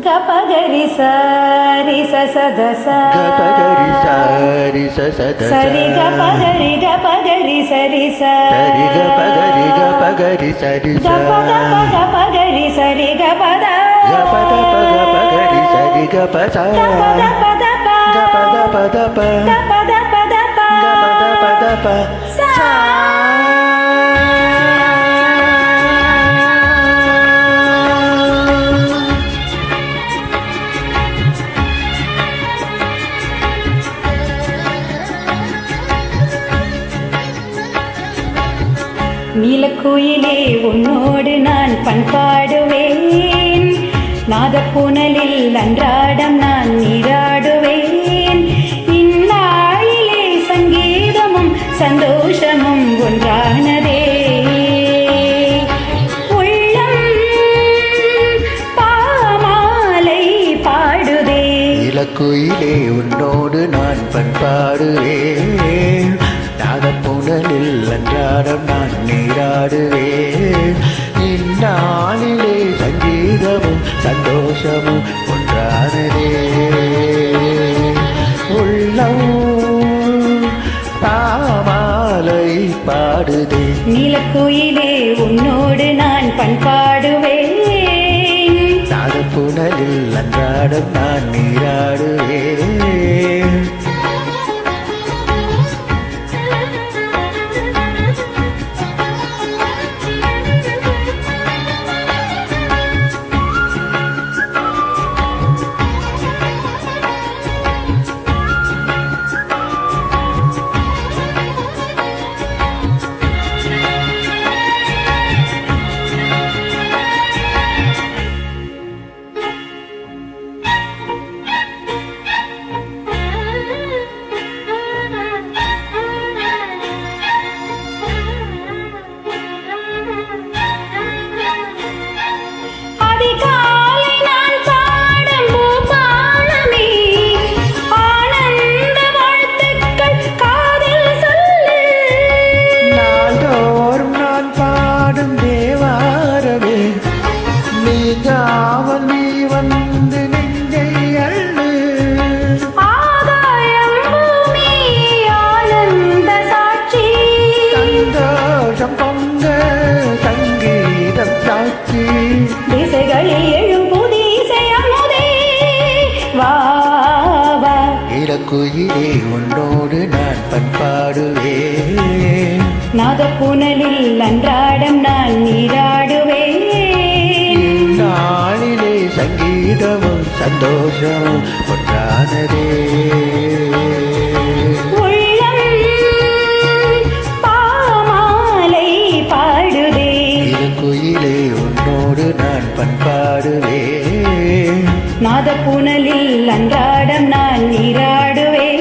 Gapagari sari sa sa da sa. Gapagari sari sa sa da sa. Sari gapagari sari sa. Sari gapagari sari sa. Gapagari sari gapada. Gapagari sari gapada. Gapada. Gapada. Sa. நீலக்குயிலே உன்னோடு நான் பண்பாடுவேன், நாதப்புனலில் அன்றாடம் நான் நீராடுவேன். இந்நாளிலே சங்கீதமும் சந்தோஷமும் ஒன்றானதே, உள்ளம் பாமாலை பாடுதே. நீலக்குயிலே உன்னோடு நான் பண்பாடுவேன், நாதப்புனலில் அன்றாடம் நான் நீராடுவேன். இந்நாளிலே சங்கீதமும் சந்தோஷமும் ஒன்றானதே, உள்ளம் பாமாலை பாடுதே. நீலக்குயிலே உன்னோடு நான் பண்பாடுவேன், நாதப்புனலில் அன்றாடம் நான் நீராடுவேன். நீலக்குயிலே உன்னோடு நான் பண்பாடுவேன், நாதப்புனலில் அன்றாடம் நான் நீராடுவேன். நாளிலே சங்கீதமும் சந்தோஷமும் ஒன்றானதே, உள்ளம் பாமாலை பாடுதே. நீலக்குயிலே உன்னோடு நான் பண்பாடுவேன், நாதப்புனலில் அன்றாடம் நான் நீராடுவேன்.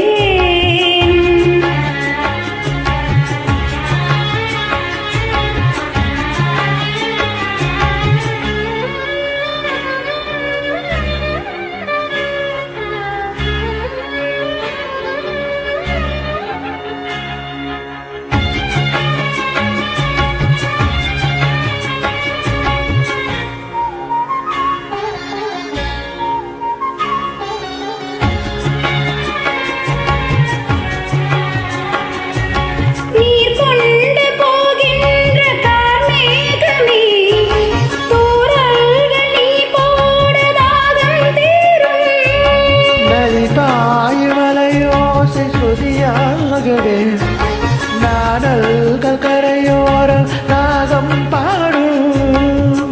நாடல்கள் கரையோரம் நாகம் பாடும்,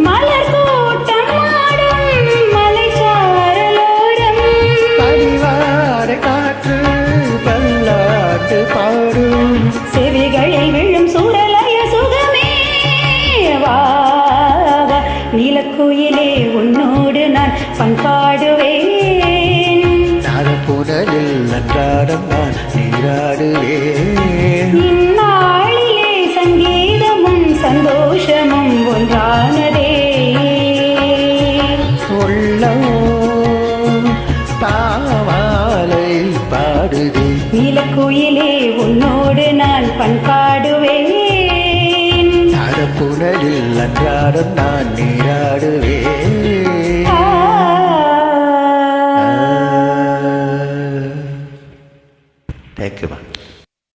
மலர் கூட்டம் ஆடும் மலைச்சாரலோரம், பரிவார காற்று பல்லாட்டு பாடும். செவிகளில் விழும் சூரலய சுகமே வா. நீலக்குயிலே உன்னோடு நான் பண்பாடுவேன், நாதப்புனலில் அன்றாடம் நான் நீராடுவேன். இந்நாளிலே சங்கீதமும் சந்தோஷமும் ஒன்றானதே, உள்ளம் பாமாலை பாடுதே. நீலக்குயிலே உன்னோடு நான் பண்பாடுவேன், நாதப்புனலில் அன்றாடம் நான் நீராடுவேன். தேங்க்யூமா